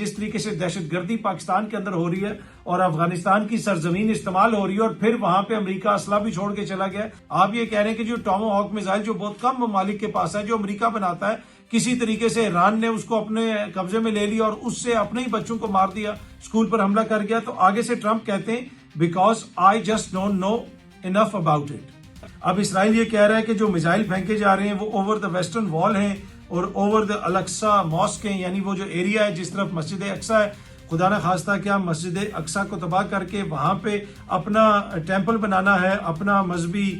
جس طریقے سے دہشت گردی پاکستان کے اندر ہو رہی ہے اور افغانستان کی سرزمین استعمال ہو رہی ہے اور پھر وہاں پہ امریکہ اسلحہ بھی چھوڑ کے چلا گیا ہے. آپ یہ کہہ رہے ہیں کہ جو ٹامو ہاک میزائل جو بہت کم ممالک کے پاس ہے, جو امریکہ بناتا ہے, کسی طریقے سے ایران نے اس کو اپنے قبضے میں لے لیا اور اس سے اپنے ہی بچوں کو مار دیا, اسکول پر حملہ کر گیا. تو آگے سے ٹرمپ کہتے ہیں because I just don't know enough about it. اب اسرائیل یہ کہہ رہا ہے کہ جو میزائل پھینکے جا رہے ہیں وہ اوور دا ویسٹرن وال ہیں اور اوور دا الاقصی ماسک ہیں, یعنی وہ جو ایریا ہے جس طرف مسجد اقصی ہے, خدا نہ خواستہ کیا مسجد اقصی کو تباہ کر کے وہاں پہ اپنا ٹیمپل بنانا ہے, اپنا مذہبی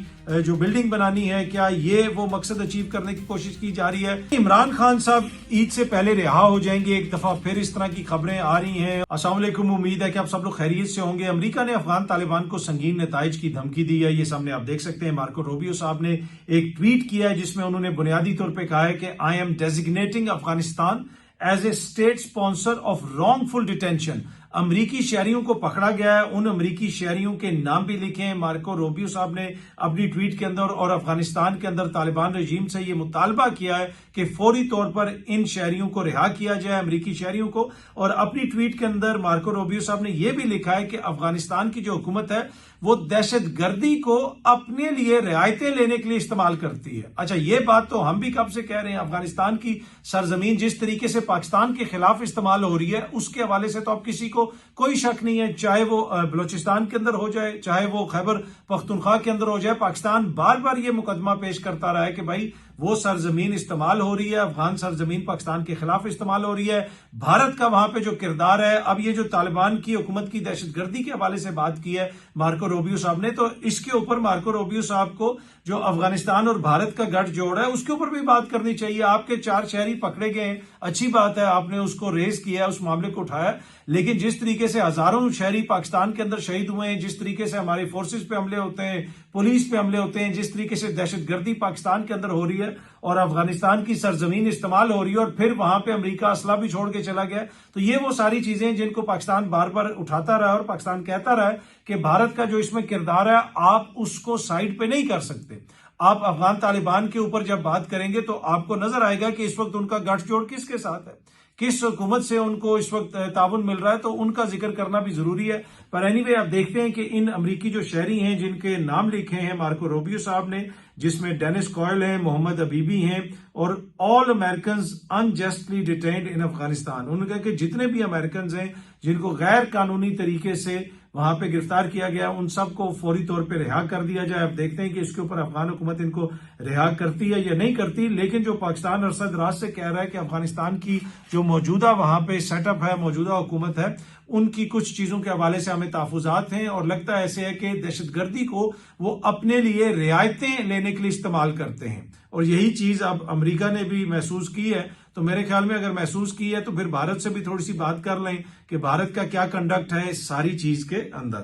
جو بلڈنگ بنانی ہے, کیا یہ وہ مقصد اچیو کرنے کی کوشش کی جا رہی ہے؟ عمران خان صاحب عید سے پہلے رہا ہو جائیں گے, ایک دفعہ پھر اس طرح کی خبریں آ رہی ہیں. السلام علیکم, امید ہے کہ آپ سب لوگ خیریت سے ہوں گے. امریکہ نے افغان طالبان کو سنگین نتائج کی دھمکی دی ہے, یہ سامنے آپ دیکھ سکتے ہیں. مارکو روبیو صاحب نے ایک ٹویٹ کیا ہے جس میں انہوں نے بنیادی طور پہ کہا ہے کہ I am designating Afghanistan as a state sponsor of wrongful detention. امریکی شہریوں کو پکڑا گیا ہے, ان امریکی شہریوں کے نام بھی لکھے ہیں مارکو روبیو صاحب نے اپنی ٹویٹ کے اندر, اور افغانستان کے اندر طالبان رجیم سے یہ مطالبہ کیا ہے کہ فوری طور پر ان شہریوں کو رہا کیا جائے, امریکی شہریوں کو. اور اپنی ٹویٹ کے اندر مارکو روبیو صاحب نے یہ بھی لکھا ہے کہ افغانستان کی جو حکومت ہے وہ دہشت گردی کو اپنے لیے رعایتیں لینے کے لیے استعمال کرتی ہے. اچھا, یہ بات تو ہم بھی کب سے کہہ رہے ہیں. افغانستان کی سرزمین جس طریقے سے پاکستان کے خلاف استعمال ہو رہی ہے اس کے حوالے سے تو اب کسی کو کوئی شک نہیں ہے, چاہے وہ بلوچستان کے اندر ہو جائے, چاہے وہ خیبر پختونخوا کے اندر ہو جائے. پاکستان بار بار یہ مقدمہ پیش کرتا رہا ہے کہ بھائی وہ سرزمین استعمال ہو رہی ہے, افغان سرزمین پاکستان کے خلاف استعمال ہو رہی ہے. بھارت کا وہاں پہ جو کردار ہے, اب یہ جو طالبان کی حکومت کی دہشت گردی کے حوالے سے بات کی ہے مارکو روبیو صاحب نے, تو اس کے اوپر مارکو روبیو صاحب کو جو افغانستان اور بھارت کا گٹھ جوڑ ہے اس کے اوپر بھی بات کرنی چاہیے. آپ کے 4 شہری پکڑے گئے ہیں, اچھی بات ہے, آپ نے اس کو ریز کیا, اس معاملے کو اٹھایا, لیکن جس طریقے سے ہزاروں شہری پاکستان کے اندر شہید ہوئے ہیں, جس طریقے سے ہماری فورسز پہ حملے ہوتے ہیں, پولیس پہ حملے ہوتے ہیں, جس طریقے سے دہشت گردی پاکستان کے اندر ہو رہی ہے اور افغانستان کی سرزمین استعمال ہو رہی ہے اور پھر وہاں پہ امریکہ اسلحہ بھی چھوڑ کے چلا گیا, تو یہ وہ ساری چیزیں ہیں جن کو پاکستان بار بار اٹھاتا رہا اور پاکستان کہتا رہا ہے کہ بھارت کا جو اس میں کردار ہے آپ اس کو سائڈ پہ نہیں کر سکتے. آپ افغان طالبان کے اوپر جب بات کریں گے تو آپ کو نظر آئے گا کہ اس وقت ان کا گٹھ جوڑ کس کے ساتھ ہے, کس حکومت سے ان کو اس وقت تعاون مل رہا ہے, تو ان کا ذکر کرنا بھی ضروری ہے. پر اینی وے آپ دیکھتے ہیں کہ ان امریکی جو شہری ہیں جن کے نام لکھے ہیں مارکو روبیو صاحب نے, جس میں ڈینس کوئل ہیں, محمد حبیبی ہیں, اور آل امریکنز انجسٹلی ڈیٹینڈ ان افغانستان. انہوں نے کہا کہ جتنے بھی امریکنز ہیں جن کو غیر قانونی طریقے سے وہاں پہ گرفتار کیا گیا ان سب کو فوری طور پہ رہا کر دیا جائے. آپ دیکھتے ہیں کہ اس کے اوپر افغان حکومت ان کو رہا کرتی ہے یا نہیں کرتی, لیکن جو پاکستان عرصہ دراز سے کہہ رہا ہے کہ افغانستان کی جو موجودہ وہاں پہ سیٹ اپ ہے, موجودہ حکومت ہے, ان کی کچھ چیزوں کے حوالے سے ہمیں تحفظات ہیں, اور لگتا ہے ایسے ہے کہ دہشت گردی کو وہ اپنے لیے رعایتیں لینے کے لیے استعمال کرتے ہیں. اور یہی چیز اب امریکہ نے بھی محسوس کی ہے, تو میرے خیال میں اگر محسوس کی ہے تو پھر بھارت سے بھی تھوڑی سی بات کر لیں کہ بھارت کا کیا کنڈکٹ ہے اس ساری چیز کے اندر.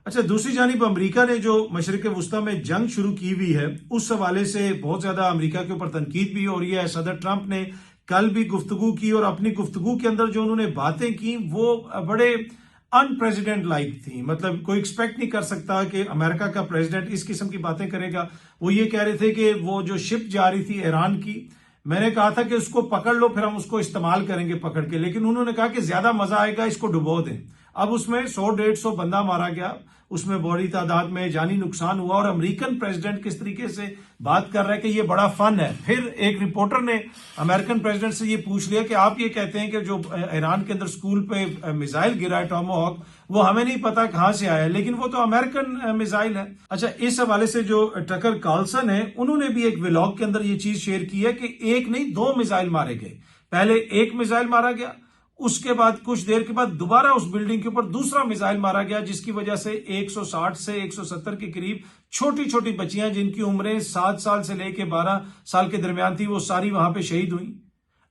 اچھا, دوسری جانب امریکہ نے جو مشرق وسطی میں جنگ شروع کی ہوئی ہے اس حوالے سے بہت زیادہ امریکہ کے اوپر تنقید بھی ہو رہی ہے. صدر ٹرمپ نے کل بھی گفتگو کی اور اپنی گفتگو کے اندر جو انہوں نے باتیں کی وہ بڑے ان پریزیڈنٹ لائک تھی. مطلب کوئی ایکسپیکٹ نہیں کر سکتا کہ امریکہ کا پریزیڈنٹ اس قسم کی باتیں کرے گا. وہ یہ کہہ رہے تھے کہ وہ جو شپ جا رہی تھی ایران کی, میں نے کہا تھا کہ اس کو پکڑ لو پھر ہم اس کو استعمال کریں گے پکڑ کے, لیکن انہوں نے کہا کہ زیادہ مزہ آئے گا اس کو ڈبو دیں. اب اس میں 100-150 بندہ مارا گیا, اس میں بڑی تعداد میں جانی نقصان ہوا, اور امریکن پریزیڈنٹ کس طریقے سے بات کر رہا ہے کہ یہ بڑا فن ہے. پھر ایک رپورٹر نے امریکن پریزیڈنٹ سے یہ پوچھ لیا کہ آپ یہ کہتے ہیں کہ جو ایران کے اندر سکول پہ میزائل گرا ہے ٹامو ہاک, وہ ہمیں نہیں پتا کہاں سے آیا ہے, لیکن وہ تو امریکن میزائل ہے. اچھا, اس حوالے سے جو ٹکر کارلسن ہے انہوں نے بھی ایک ولاگ کے اندر یہ چیز شیئر کی ہے کہ ایک نہیں 2 میزائل مارے گئے. پہلے ایک میزائل مارا گیا, اس کے بعد کچھ دیر کے بعد دوبارہ اس بلڈنگ کے اوپر دوسرا میزائل مارا گیا, جس کی وجہ سے 160 سے 170 کے قریب چھوٹی چھوٹی بچیاں جن کی عمریں 7 سال سے لے کے 12 سال کے درمیان تھی وہ ساری وہاں پہ شہید ہوئیں.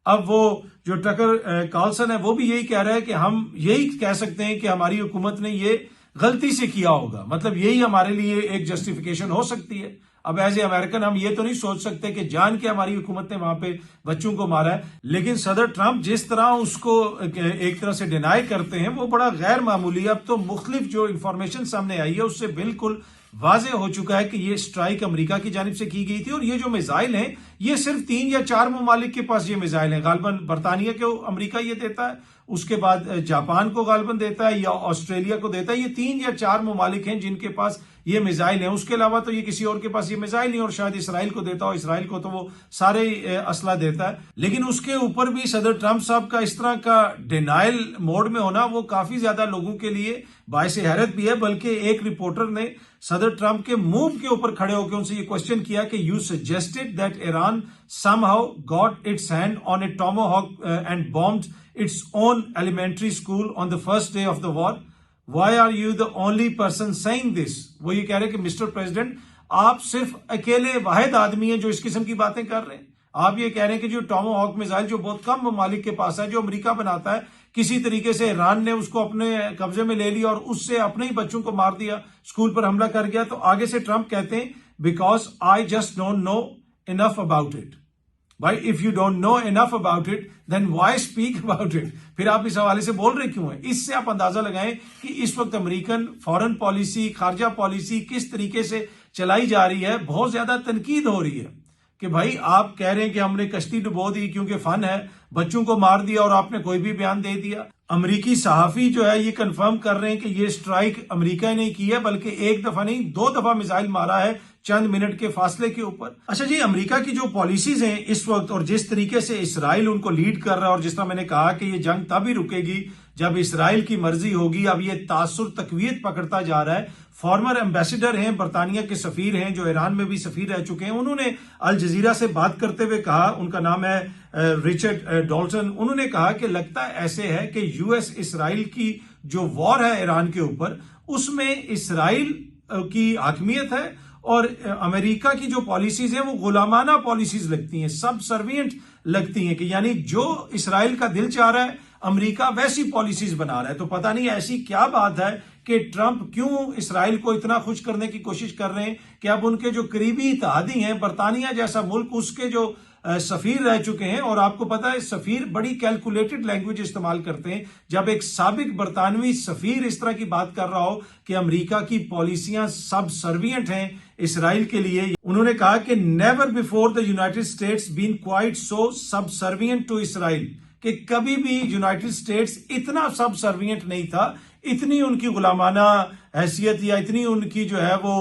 اب وہ جو ٹکر کارلسن ہے وہ بھی یہی کہہ رہا ہے کہ ہم یہی کہہ سکتے ہیں کہ ہماری حکومت نے یہ غلطی سے کیا ہوگا, مطلب یہی ہمارے لیے ایک جسٹیفیکیشن ہو سکتی ہے. اب ایز اے امریکن ہم یہ تو نہیں سوچ سکتے کہ جان کے ہماری حکومت نے وہاں پہ بچوں کو مارا ہے, لیکن صدر ٹرمپ جس طرح اس کو ایک طرح سے ڈینائی کرتے ہیں وہ بڑا غیر معمولی. اب تو مختلف جو انفارمیشن سامنے آئی ہے اس سے بالکل واضح ہو چکا ہے کہ یہ اسٹرائک امریکہ کی جانب سے کی گئی تھی, اور یہ جو میزائل ہیں یہ صرف 3 یا 4 ممالک کے پاس یہ میزائل ہیں. غالباً برطانیہ کو امریکہ یہ دیتا ہے, اس کے بعد جاپان کو غالباً دیتا ہے یا آسٹریلیا کو دیتا ہے. یہ 3 یا 4 ممالک ہیں جن کے پاس یہ میزائل ہیں. اس کے علاوہ تو یہ کسی اور کے پاس یہ میزائل نہیں, اور شاید اسرائیل کو دیتا ہو. اسرائیل کو تو وہ سارے اسلحہ دیتا ہے. لیکن اس کے اوپر بھی صدر ٹرمپ صاحب کا اس طرح کا ڈینائل موڈ میں ہونا وہ کافی زیادہ لوگوں کے لیے باعث حیرت بھی ہے. بلکہ ایک رپورٹر نے صدر ٹرمپ کے موو کے اوپر کھڑے ہو کے ان سے یہ کوشچن کیا کہ you suggested that Iran somehow got its hand on a Tomahawk and bombed its own elementary school on the first day of the war. Why are you the only person saying this? وہ یہ کہہ رہے کہ mister president آپ صرف اکیلے واحد آدمی ہیں جو اس قسم کی باتیں کر رہے ہیں. آپ یہ کہہ رہے ہیں کہ جو ٹاماہاک میزائل جو بہت کم ممالک کے پاس ہے, جو امریکہ بناتا ہے, کسی طریقے سے ایران نے اس کو اپنے قبضے میں لے لیا اور اس سے اپنے ہی بچوں کو مار دیا, اسکول پر حملہ کر گیا. تو آگے سے ٹرمپ کہتے ہیں because I just don't know enough about it. Why, if you don't know enough about it, then why speak about it? پھر آپ اس حوالے سے بول رہے کیوں ہیں؟ اس سے آپ اندازہ لگائیں کہ اس وقت امریکن فورن پالیسی, خارجہ پالیسی کس طریقے سے چلائی جا رہی ہے. بہت زیادہ تنقید ہو رہی ہے کہ بھائی آپ کہہ رہے ہیں کہ ہم نے کشتی ڈبو دی کیونکہ فن ہے, بچوں کو مار دیا اور آپ نے کوئی بھی بیان دے دیا. امریکی صحافی جو ہے یہ کنفرم کر رہے ہیں کہ یہ اسٹرائک امریکہ نے کی ہے, بلکہ ایک دفعہ نہیں 2 دفعہ میزائل مارا ہے چند منٹ کے فاصلے کے اوپر. اچھا جی, امریکہ کی جو پالیسیز ہیں اس وقت اور جس طریقے سے اسرائیل ان کو لیڈ کر رہا ہے, اور جس طرح میں نے کہا کہ یہ جنگ تب ہی رکے گی جب اسرائیل کی مرضی ہوگی. اب یہ تاثر تقویت پکڑتا جا رہا ہے. فارمر ایمبیسڈر ہیں, برطانیہ کے سفیر ہیں جو ایران میں بھی سفیر رہ چکے ہیں, انہوں نے الجزیرہ سے بات کرتے ہوئے کہا, ان کا نام ہے رچرڈ ڈالٹن, انہوں نے کہا کہ لگتا ایسے ہے کہ یو ایس اسرائیل کی جو وار ہے ایران کے اوپر, اس میں اسرائیل کی حاکمیت ہے اور امریکہ کی جو پالیسیز ہیں وہ غلامانہ پالیسیز لگتی ہیں, سب سروینٹ لگتی ہیں, کہ یعنی جو اسرائیل کا دل چاہ رہا ہے امریکہ ویسی پالیسیز بنا رہا ہے. تو پتہ نہیں ایسی کیا بات ہے کہ ٹرمپ کیوں اسرائیل کو اتنا خوش کرنے کی کوشش کر رہے ہیں کہ اب ان کے جو قریبی اتحادی ہیں, برطانیہ جیسا ملک, اس کے جو سفیر رہ چکے ہیں, اور آپ کو پتا ہے سفیر بڑی کیلکولیٹڈ لینگویج استعمال کرتے ہیں. جب ایک سابق برطانوی سفیر اس طرح کی بات کر رہا ہو کہ امریکہ کی پالیسیاں سب سروینٹ ہیں اسرائیل کے لیے, انہوں نے کہا کہ never before the United States been quite so subservient to Israel, کہ کبھی بھی یونائٹڈ اسٹیٹس اتنا سب سروینٹ نہیں تھا, اتنی ان کی غلامانہ حیثیت یا اتنی ان کی جو ہے وہ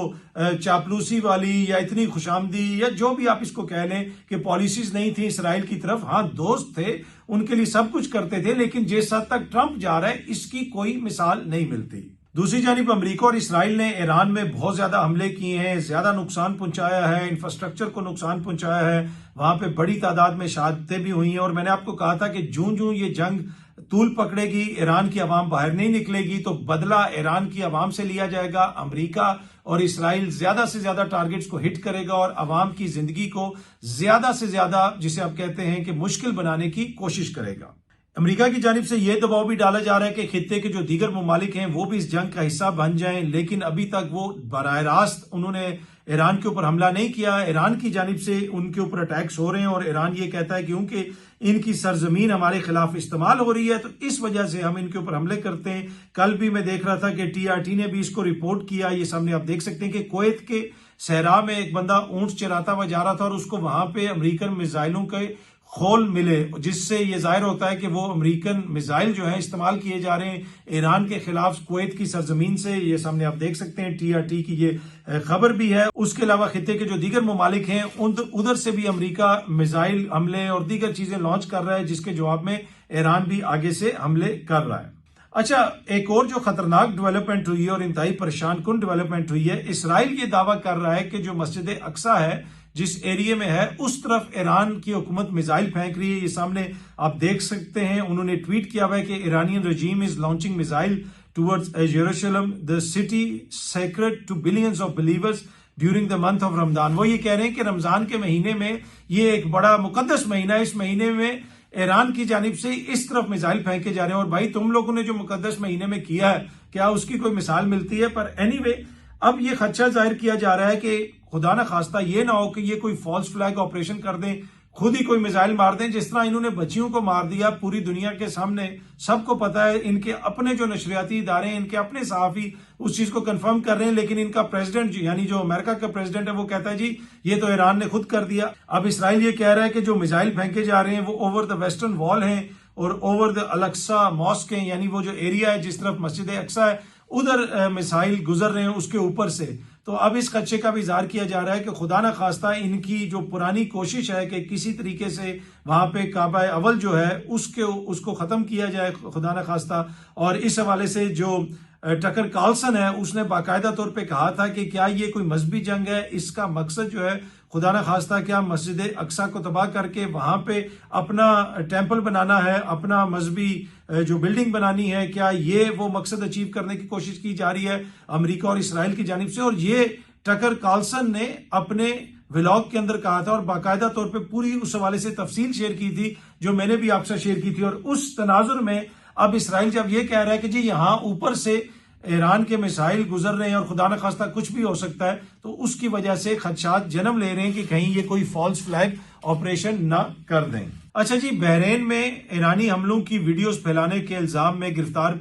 چاپلوسی والی یا اتنی خوشامدی یا جو بھی آپ اس کو کہہ لیں کہ پالیسیز نہیں تھی اسرائیل کی طرف. ہاں دوست تھے, ان کے لیے سب کچھ کرتے تھے, لیکن جس حد تک ٹرمپ جا رہا ہے اس کی کوئی مثال نہیں ملتی. دوسری جانب امریکہ اور اسرائیل نے ایران میں بہت زیادہ حملے کیے ہیں, زیادہ نقصان پہنچایا ہے, انفراسٹرکچر کو نقصان پہنچایا ہے, وہاں پہ بڑی تعداد میں شہادتیں بھی ہوئی ہیں. اور میں نے آپ کو کہا تھا کہ جوں یہ جنگ طول پکڑے گی, ایران کی عوام باہر نہیں نکلے گی, تو بدلہ ایران کی عوام سے لیا جائے گا. امریکہ اور اسرائیل زیادہ سے زیادہ ٹارگٹس کو ہٹ کرے گا اور عوام کی زندگی کو زیادہ سے زیادہ, جسے آپ کہتے ہیں کہ مشکل بنانے کی کوشش کرے گا. امریکہ کی جانب سے یہ دباؤ بھی ڈالا جا رہا ہے کہ خطے کے جو دیگر ممالک ہیں وہ بھی اس جنگ کا حصہ بن جائیں, لیکن ابھی تک وہ براہ راست انہوں نے ایران کے اوپر حملہ نہیں کیا. ایران کی جانب سے ان کے اوپر اٹیکس ہو رہے ہیں, اور ایران یہ کہتا ہے کیونکہ ان کی سرزمین ہمارے خلاف استعمال ہو رہی ہے تو اس وجہ سے ہم ان کے اوپر حملے کرتے ہیں. کل بھی میں دیکھ رہا تھا کہ TRT نے بھی اس کو رپورٹ کیا, یہ سامنے آپ دیکھ سکتے ہیں کہ کویت کے صحرا میں ایک بندہ اونٹ چراتا ہوا جا رہا تھا اور اس کو وہاں پہ امریکن میزائلوں کے خول ملے, جس سے یہ ظاہر ہوتا ہے کہ وہ امریکن میزائل جو ہیں استعمال کیے جا رہے ہیں ایران کے خلاف کویت کی سرزمین سے. یہ سامنے آپ دیکھ سکتے ہیں TRT کی یہ خبر بھی ہے. اس کے علاوہ خطے کے جو دیگر ممالک ہیں ادھر سے بھی امریکہ میزائل حملے اور دیگر چیزیں لانچ کر رہا ہے, جس کے جواب میں ایران بھی آگے سے حملے کر رہا ہے. اچھا, ایک اور جو خطرناک ڈیولپمنٹ ہوئی ہے اور انتہائی پریشان کن ڈیولپمنٹ ہوئی ہے, اسرائیل یہ دعویٰ کر رہا ہے کہ جو مسجد اقصی ہے جس ایریے میں ہے اس طرف ایران کی حکومت میزائل پھینک رہی ہے. یہ سامنے آپ دیکھ سکتے ہیں, انہوں نے ٹویٹ کیا ہوا ہے کہ Iranian regime is launching missile towards Jerusalem the city sacred to billions of believers during the month of رمضان. وہ یہ کہہ رہے ہیں کہ رمضان کے مہینے میں یہ ایک بڑا مقدس مہینہ ہے, اس مہینے میں ایران کی جانب سے اس طرف میزائل پھینکے جا رہے ہیں. اور بھائی تم لوگوں نے جو مقدس مہینے میں کیا ہے کیا اس کی کوئی مثال ملتی ہے؟ پر اینی وے اب یہ خدشہ ظاہر کیا جا رہا ہے کہ خدا نہ خواستہ یہ نہ ہو کہ یہ کوئی فالس فلیگ آپریشن کر دیں, خود ہی کوئی میزائل مار دیں، جس طرح انہوں نے بچیوں کو مار دیا پوری دنیا کے سامنے، سب کو پتا ہے، ان کے اپنے جو نشریاتی ادارے ہیں، ان کے اپنے صحافی اس چیز کو کنفرم کر رہے ہیں، لیکن ان کا پریزیڈنٹ یعنی جو امریکہ کا پریزیڈنٹ ہے وہ کہتا ہے جی یہ تو ایران نے خود کر دیا۔ اب اسرائیل یہ کہہ رہا ہے کہ جو میزائل پھینکے جا رہے ہیں وہ اوور دا ویسٹرن وال ہیں اور اوور دا الاقصی ماسک ہیں، یعنی وہ جو ایریا ہے جس طرف مسجد اقصی ہے ادھر میزائل گزر رہے ہیں اس کے اوپر سے۔ تو اب اس خدشے کا بھی اظہار کیا جا رہا ہے کہ خدا نہ خواستہ ان کی جو پرانی کوشش ہے کہ کسی طریقے سے وہاں پہ کعبہ اول جو ہے اس کو ختم کیا جائے خدا نہ خواستہ۔ اور اس حوالے سے جو ٹکر کارلسن ہے اس نے باقاعدہ طور پہ کہا تھا کہ کیا یہ کوئی مذہبی جنگ ہے، اس کا مقصد جو ہے خدا نہ خواستہ کیا مسجد اقصی کو تباہ کر کے وہاں پہ اپنا ٹیمپل بنانا ہے، اپنا مذہبی جو بلڈنگ بنانی ہے، کیا یہ وہ مقصد اچیو کرنے کی کوشش کی جا رہی ہے امریکہ اور اسرائیل کی جانب سے؟ اور یہ ٹکر کارلسن نے اپنے ولاگ کے اندر کہا تھا اور باقاعدہ طور پہ پوری اس حوالے سے تفصیل شیئر کی تھی جو میں نے بھی آپ سے شیئر کی تھی۔ اور اس تناظر میں اب اسرائیل جب یہ کہہ رہا ہے کہ جی یہاں اوپر سے ایران کے میزائل گزر رہے ہیں اور خدا نہ خواستہ کچھ بھی ہو سکتا ہے، تو اس کی وجہ سے خدشات جنم لے رہے ہیں کہ کہیں یہ کوئی فالس فلیگ آپریشن نہ کر دیں۔ اچھا جی، بحرین میں ایرانی حملوں کی ویڈیوز پھیلانے کے الزام میں گرفتار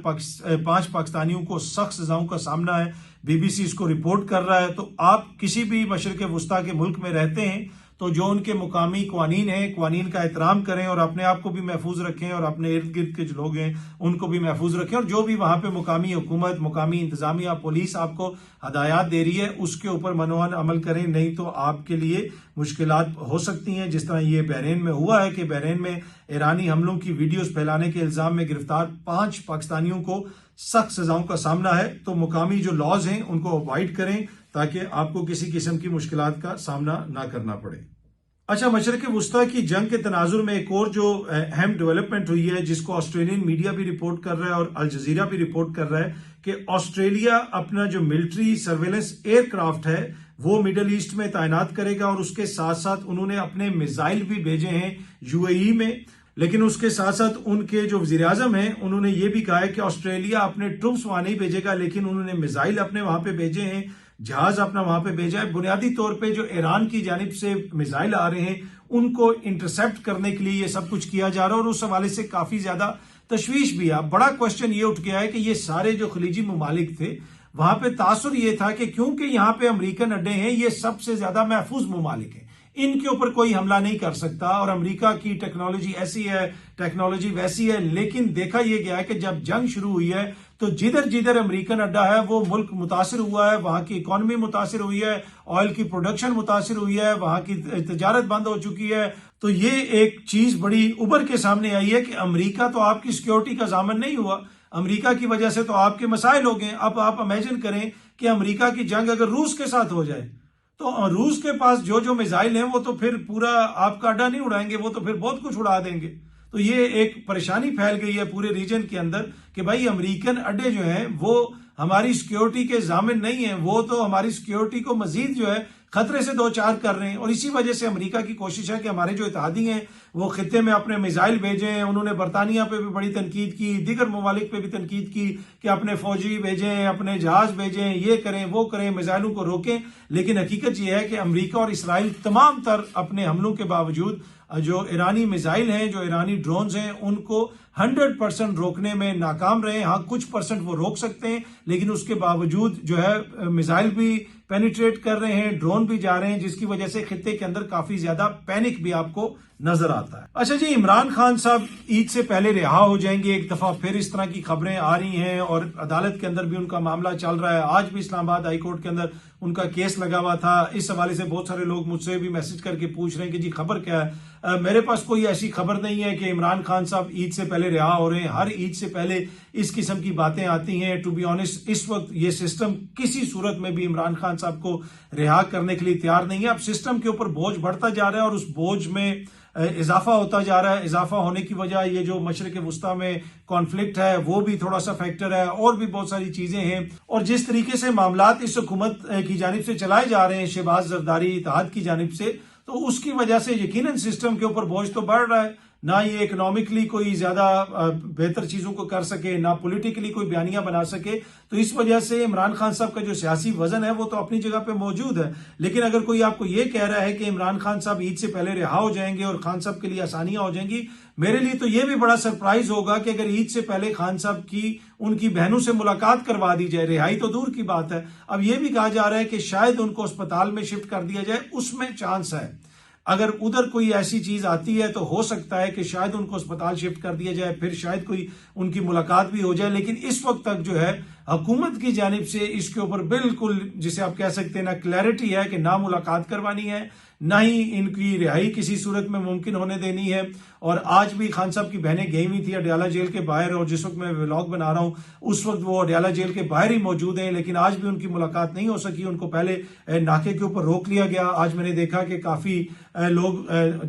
5 پاکستانیوں کو سخت سزاؤں کا سامنا ہے۔ بی بی سی اس کو رپورٹ کر رہا ہے۔ تو آپ کسی بھی مشرق وسطیٰ کے ملک میں رہتے ہیں تو جو ان کے مقامی قوانین ہیں، قوانین کا احترام کریں اور اپنے آپ کو بھی محفوظ رکھیں اور اپنے ارد گرد کے جو لوگ ہیں ان کو بھی محفوظ رکھیں، اور جو بھی وہاں پہ مقامی حکومت، مقامی انتظامیہ، پولیس آپ کو ہدایات دے رہی ہے اس کے اوپر منوان عمل کریں، نہیں تو آپ کے لیے مشکلات ہو سکتی ہیں، جس طرح یہ بحرین میں ہوا ہے کہ بحرین میں ایرانی حملوں کی ویڈیوز پھیلانے کے الزام میں گرفتار 5 پاکستانیوں کو سخت سزاؤں کا سامنا ہے۔ تو مقامی جو لاز ہیں ان کو اوائڈ کریں تاکہ آپ کو کسی قسم کی مشکلات کا سامنا نہ کرنا پڑے۔ اچھا، مشرق وسطیٰ کی جنگ کے تناظر میں ایک اور جو اہم ڈیولپمنٹ ہوئی ہے جس کو آسٹریلین میڈیا بھی رپورٹ کر رہا ہے اور الجزیرہ بھی رپورٹ کر رہا ہے کہ آسٹریلیا اپنا جو ملٹری سرویلنس ایئر کرافٹ ہے وہ مڈل ایسٹ میں تعینات کرے گا، اور اس کے ساتھ ساتھ انہوں نے اپنے میزائل بھی بھیجے ہیں یو اے ای میں۔ لیکن اس کے ساتھ ساتھ ان کے جو وزیر اعظم ہیں انہوں نے یہ بھی کہا ہے کہ آسٹریلیا اپنے ٹروپس وہاں نہیں بھیجے گا، لیکن انہوں نے میزائل اپنے وہاں پہ بھیجے ہیں، جہاز اپنا وہاں پہ بھیجا ہے۔ بنیادی طور پہ جو ایران کی جانب سے میزائل آ رہے ہیں ان کو انٹرسپٹ کرنے کے لیے یہ سب کچھ کیا جا رہا ہے، اور اس حوالے سے کافی زیادہ تشویش بھی ہے۔ بڑا کوشچن یہ اٹھ گیا ہے کہ یہ سارے جو خلیجی ممالک تھے وہاں پہ تاثر یہ تھا کہ کیونکہ یہاں پہ امریکن اڈے ہیں، یہ سب سے زیادہ محفوظ ممالک ہیں، ان کے اوپر کوئی حملہ نہیں کر سکتا، اور امریکہ کی ٹیکنالوجی ایسی ہے، ٹیکنالوجی ویسی ہے۔ لیکن دیکھا یہ گیا ہے کہ جب جنگ شروع ہوئی ہے تو جدھر جدھر امریکن اڈا ہے وہ ملک متاثر ہوا ہے، وہاں کی اکانومی متاثر ہوئی ہے، آئل کی پروڈکشن متاثر ہوئی ہے، وہاں کی تجارت بند ہو چکی ہے۔ تو یہ ایک چیز بڑی ابھر کے سامنے آئی ہے کہ امریکہ تو آپ کی سیکیورٹی کا ضامن نہیں ہوا، امریکہ کی وجہ سے تو آپ کے مسائل ہو گئے۔ اب آپ امیجن کریں کہ امریکہ کی جنگ اگر روس کے ساتھ ہو جائے تو روس کے پاس جو میزائل ہیں وہ تو پھر پورا آپ کا اڈا نہیں اڑائیں گے، وہ تو پھر بہت کچھ اڑا دیں گے۔ تو یہ ایک پریشانی پھیل گئی ہے پورے ریجن کے اندر کہ بھائی امریکن اڈے جو ہیں وہ ہماری سیکیورٹی کے ضامن نہیں ہیں، وہ تو ہماری سیکیورٹی کو مزید جو ہے خطرے سے دوچار کر رہے ہیں۔ اور اسی وجہ سے امریکہ کی کوشش ہے کہ ہمارے جو اتحادی ہیں وہ خطے میں اپنے میزائل بھیجیں۔ انہوں نے برطانیہ پہ بھی بڑی تنقید کی، دیگر ممالک پہ بھی تنقید کی کہ اپنے فوجی بھیجیں، اپنے جہاز بھیجیں، یہ کریں وہ کریں، میزائلوں کو روکیں۔ لیکن حقیقت یہ ہے کہ امریکہ اور اسرائیل تمام تر اپنے حملوں کے باوجود جو ایرانی میزائل ہیں، جو ایرانی ڈرونز ہیں، ان کو 100% روکنے میں ناکام رہے۔ ہاں کچھ پرسنٹ وہ روک سکتے ہیں، لیکن اس کے باوجود جو ہے میزائل بھی پینیٹریٹ کر رہے ہیں، ڈرون بھی جا رہے ہیں، جس کی وجہ سے خطے کے اندر کافی زیادہ پینک بھی آپ کو نظر آتا ہے۔ اچھا جی، عمران خان صاحب عید سے پہلے رہا ہو جائیں گے، ایک دفعہ پھر اس طرح کی خبریں آ رہی ہیں اور عدالت کے اندر بھی ان کا معاملہ چل رہا ہے۔ آج بھی اسلام آباد ہائی کورٹ کے اندر ان کا کیس لگا ہوا تھا۔ اس حوالے سے بہت سارے لوگ مجھ سے بھی میسج کر کے پوچھ رہے ہیں کہ جی خبر کیا ہے۔ میرے پاس کوئی ایسی خبر نہیں ہے کہ عمران خان صاحب عید سے پہلے رہا ہو رہے ہیں۔ ہر عید سے پہلے اس قسم کی باتیں آتی ہیں۔ ٹو بی آنیسٹ اس وقت یہ سسٹم کسی صورت میں بھی عمران خان صاحب کو رہا کرنے کے لیے تیار نہیں ہے۔ اب سسٹم کے اوپر بوجھ بڑھتا جا رہا ہے اور اس بوجھ میں اضافہ ہوتا جا رہا ہے۔ اضافہ ہونے کی وجہ یہ جو مشرق وسطیٰ میں کانفلکٹ ہے وہ بھی تھوڑا سا فیکٹر ہے، اور بھی بہت ساری چیزیں ہیں۔ اور جس طریقے سے معاملات اس حکومت کی جانب سے چلائے جا رہے ہیں شہباز زرداری اتحاد کی جانب سے، تو اس کی وجہ سے یقیناً سسٹم کے اوپر بوجھ تو بڑھ رہا ہے۔ نہ یہ اکنامکلی کوئی زیادہ بہتر چیزوں کو کر سکے، نہ پولیٹیکلی کوئی بیانیاں بنا سکے. تو اس وجہ سے عمران خان صاحب کا جو سیاسی وزن ہے وہ تو اپنی جگہ پہ موجود ہے. لیکن اگر کوئی آپ کو یہ کہہ رہا ہے کہ عمران خان صاحب عید سے پہلے رہا ہو جائیں گے اور خان صاحب کے لیے آسانیاں ہو جائیں گی، میرے لیے تو یہ بھی بڑا سرپرائز ہوگا کہ اگر عید سے پہلے خان صاحب کی ان کی بہنوں سے ملاقات کروا دی جائے. رہائی تو دور کی بات ہے، اب یہ بھی کہا جا رہا ہے کہ شاید ان کو اسپتال میں شفٹ کر دیا جائے. اس میں چانس ہے، اگر ادھر کوئی ایسی چیز آتی ہے تو ہو سکتا ہے کہ شاید ان کو اسپتال شفٹ کر دیا جائے، پھر شاید کوئی ان کی ملاقات بھی ہو جائے. لیکن اس وقت تک جو ہے حکومت کی جانب سے اس کے اوپر بالکل جسے آپ کہہ سکتے ہیں نا کلیئرٹی ہے کہ نہ ملاقات کروانی ہے، نہ ہی ان کی رہائی کسی صورت میں ممکن ہونے دینی ہے. اور آج بھی خان صاحب کی بہنیں گئی ہوئی تھی اڈیالہ جیل کے باہر، اور جس وقت میں ولاگ بنا رہا ہوں اس وقت وہ اڈیالہ جیل کے باہر ہی موجود ہیں، لیکن آج بھی ان کی ملاقات نہیں ہو سکی. ان کو پہلے ناکے کے اوپر روک لیا گیا. آج میں نے دیکھا کہ کافی لوگ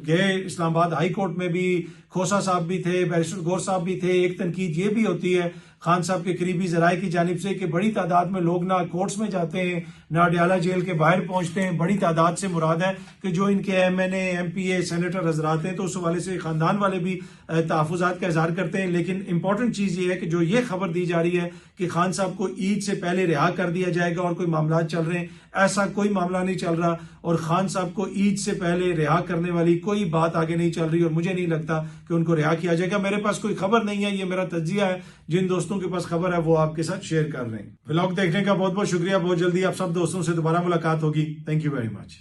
گئے اسلام آباد ہائی کورٹ میں بھی، کھوسا صاحب بھی تھے، بیرسٹر گور صاحب بھی تھے. ایک تنقید یہ بھی ہوتی ہے خان صاحب کے قریبی ذرائع کی جانب سے کہ بڑی تعداد میں لوگ نہ کورٹس میں جاتے ہیں نہ اڈیالہ جیل کے باہر پہنچتے ہیں. بڑی تعداد سے مراد ہے کہ جو ان کے ایم این اے، ایم پی اے، سینیٹر حضرات ہیں، تو اس حوالے سے خاندان والے بھی تحفظات کا اظہار کرتے ہیں. لیکن امپورٹنٹ چیز یہ ہے کہ جو یہ خبر دی جا رہی ہے کہ خان صاحب کو عید سے پہلے رہا کر دیا جائے گا اور کوئی معاملات چل رہے ہیں، ایسا کوئی معاملہ نہیں چل رہا. اور خان صاحب کو عید سے پہلے رہا کرنے والی کوئی بات آگے نہیں چل رہی، اور مجھے نہیں لگتا کہ ان کو رہا کیا جائے گا. میرے پاس کوئی خبر نہیں ہے، یہ میرا تجزیہ ہے. جن دوستوں کے پاس خبر ہے وہ آپ کے ساتھ شیئر کر رہے ہیں. ولاگ دیکھنے کا بہت بہت شکریہ. بہت جلدی آپ سب دوستوں سے دوبارہ ملاقات ہوگی. Thank you very much.